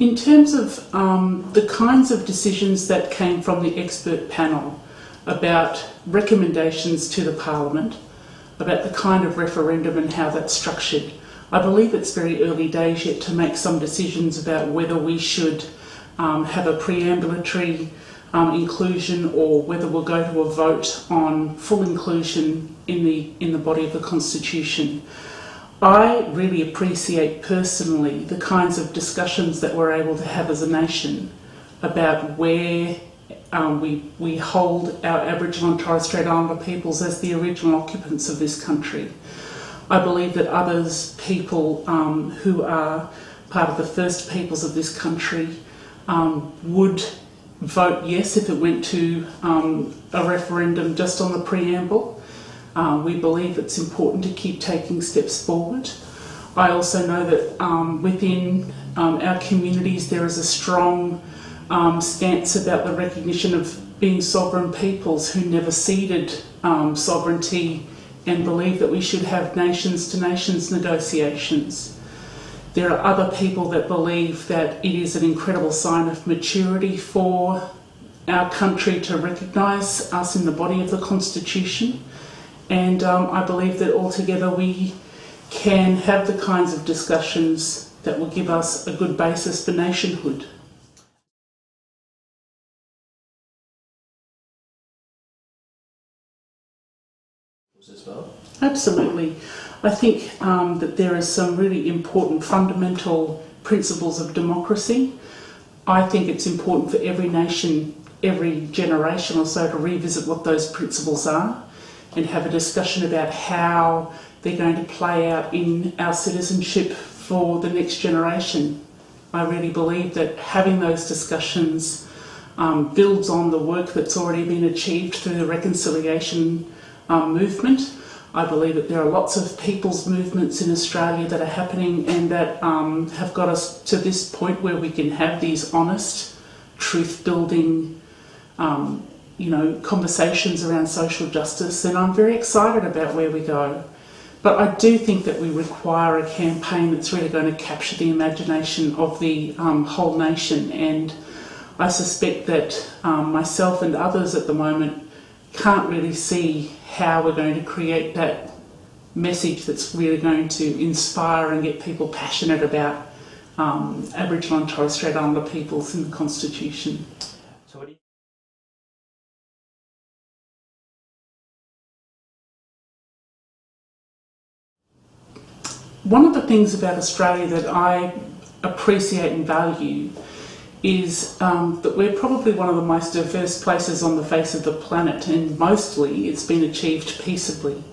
In terms of the kinds of decisions that came from the expert panel about recommendations to the Parliament, about the kind of referendum and how that's structured, I believe it's very early days yet to make some decisions about whether we should have a preambulatory inclusion or whether we'll go to a vote on full inclusion in the body of the Constitution. I really appreciate personally the kinds of discussions that we're able to have as a nation about where we hold our Aboriginal and Torres Strait Islander peoples as the original occupants of this country. I believe that others, people who are part of the first peoples of this country, would vote yes if it went to a referendum just on the preamble. We believe it's important to keep taking steps forward. I also know that within our communities there is a strong stance about the recognition of being sovereign peoples who never ceded sovereignty and believe that we should have nations-to-nations negotiations. There are other people that believe that it is an incredible sign of maturity for our country to recognise us in the body of the Constitution. And I believe that altogether we can have the kinds of discussions that will give us a good basis for nationhood. As well? Absolutely. I think that there are some really important fundamental principles of democracy. I think it's important for every nation, every generation or so to revisit what those principles are and have a discussion about how they're going to play out in our citizenship for the next generation. I really believe that having those discussions builds on the work that's already been achieved through the reconciliation movement. I believe that there are lots of people's movements in Australia that are happening and that have got us to this point where we can have these honest, truth-building conversations around social justice, and I'm very excited about where we go. But I do think that we require a campaign that's really going to capture the imagination of the whole nation, and I suspect that myself and others at the moment can't really see how we're going to create that message that's really going to inspire and get people passionate about Aboriginal and Torres Strait Islander peoples in the Constitution. So what do you One of the things about Australia that I appreciate and value is that we're probably one of the most diverse places on the face of the planet, and mostly it's been achieved peaceably.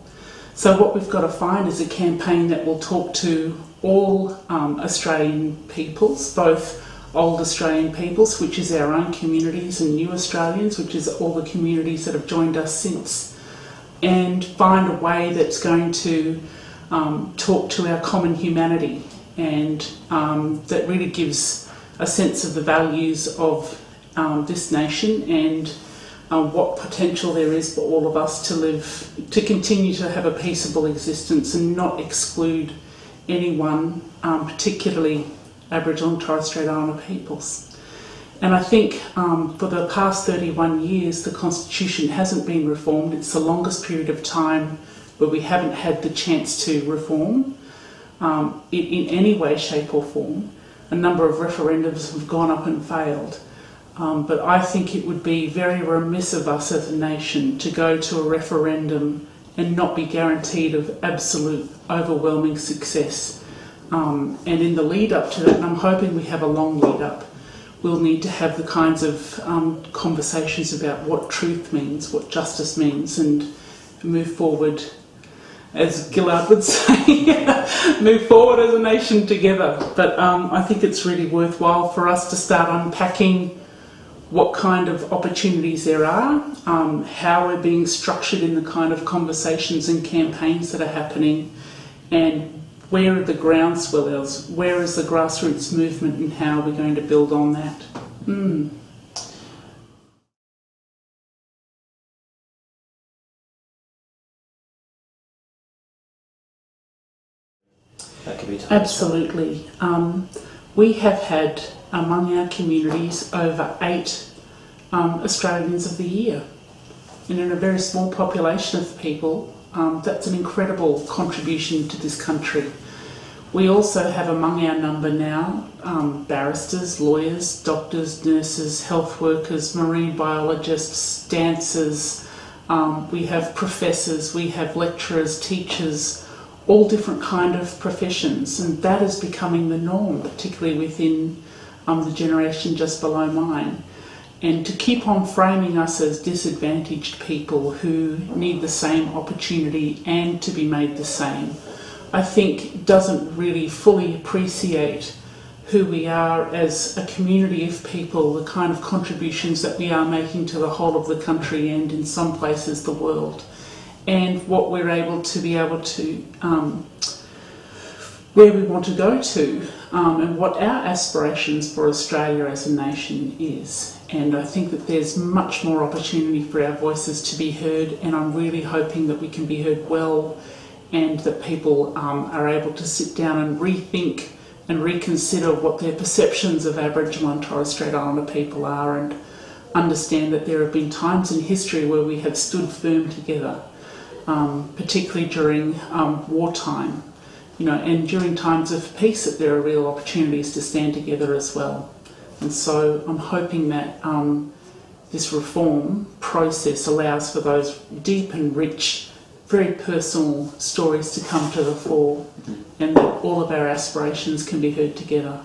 So what we've got to find is a campaign that will talk to all Australian peoples, both old Australian peoples, which is our own communities, and new Australians, which is all the communities that have joined us since, and find a way that's going to talk to our common humanity, and that really gives a sense of the values of this nation and what potential there is for all of us to live, to continue to have a peaceable existence and not exclude anyone, particularly Aboriginal and Torres Strait Islander peoples. And I think for the past 31 years the Constitution hasn't been reformed. It's the longest period of time where we haven't had the chance to reform it in any way, shape or form. A number of referendums have gone up and failed. But I think it would be very remiss of us as a nation to go to a referendum and not be guaranteed of absolute overwhelming success. And in the lead up to that, and I'm hoping we have a long lead up, we'll need to have the kinds of conversations about what truth means, what justice means, and move forward, as Gillard would say, move forward as a nation together. But I think it's really worthwhile for us to start unpacking what kind of opportunities there are, how we're being structured in the kind of conversations and campaigns that are happening, and where are the groundswells, where is the grassroots movement, and how are we going to build on that. that could be time? Absolutely. We have had among our communities over 8 Australians of the Year. And in a very small population of people, that's an incredible contribution to this country. We also have among our number now barristers, lawyers, doctors, nurses, health workers, marine biologists, dancers, we have professors, we have lecturers, teachers, all different kind of professions, and that is becoming the norm, particularly within the generation just below mine. And to keep on framing us as disadvantaged people who need the same opportunity and to be made the same, I think doesn't really fully appreciate who we are as a community of people, the kind of contributions that we are making to the whole of the country and in some places the world, and what we're able to where we want to go to, and what our aspirations for Australia as a nation is. And I think that there's much more opportunity for our voices to be heard, and I'm really hoping that we can be heard well, and that people are able to sit down and rethink and reconsider what their perceptions of Aboriginal and Torres Strait Islander people are, and understand that there have been times in history where we have stood firm together, particularly during wartime, and during times of peace, that there are real opportunities to stand together as well. And so I'm hoping that this reform process allows for those deep and rich, very personal stories to come to the fore, and that all of our aspirations can be heard together.